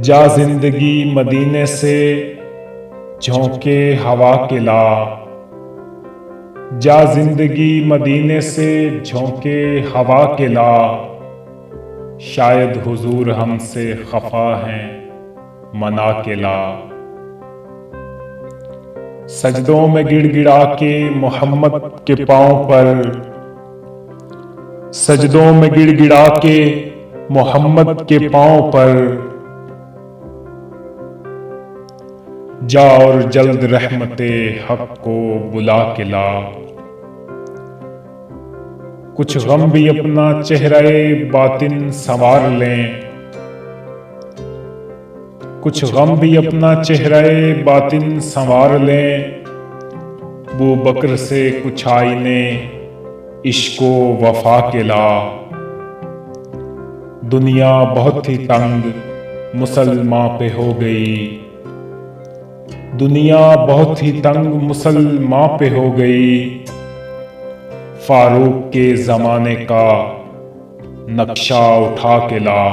जा जिंदगी मदीने से झोंके हवा के ला, जा जिंदगी मदीने से झोंके हवा के ला। शायद हुजूर हमसे खफा हैं मना के ला। सजदों में गिड़गिड़ा के मोहम्मद के पांव पर, सजदों में गिड़गिड़ा के मोहम्मद के पांव पर। जा और जल्द रहमते हक को बुला के ला। कुछ गम भी अपना चेहरे बातिन संवार लें, कुछ गम भी अपना चेहरे बातिन संवार लें। वो बकर से कुछ आईने इश्को वफा के ला। दुनिया बहुत ही तंग मुसलमान पे हो गई, दुनिया बहुत ही तंग मुसलमान पे हो गई। फारूक के जमाने का नक्शा उठा के ला।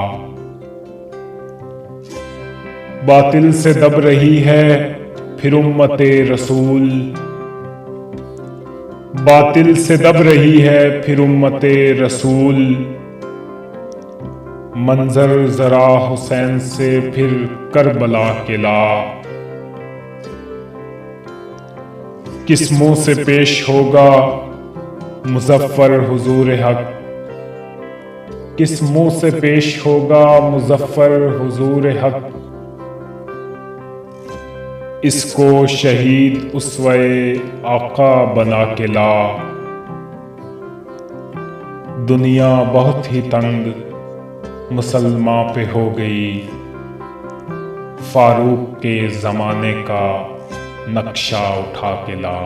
बातिल से दब रही है फिर उम्मते रसूल, बातिल से दब रही है फिर उम्मते रसूल। मंजर जरा हुसैन से फिर करबला के ला। किस मुंह से पेश होगा मुजफ्फर हुजूर हक, किस मुंह से पेश होगा मुजफ्फर हुजूर हक। इसको शहीद उसवे आका बना के ला। दुनिया बहुत ही तंग मुसलमान पे हो गई। फारूक के जमाने का नक्शा उठा के ला।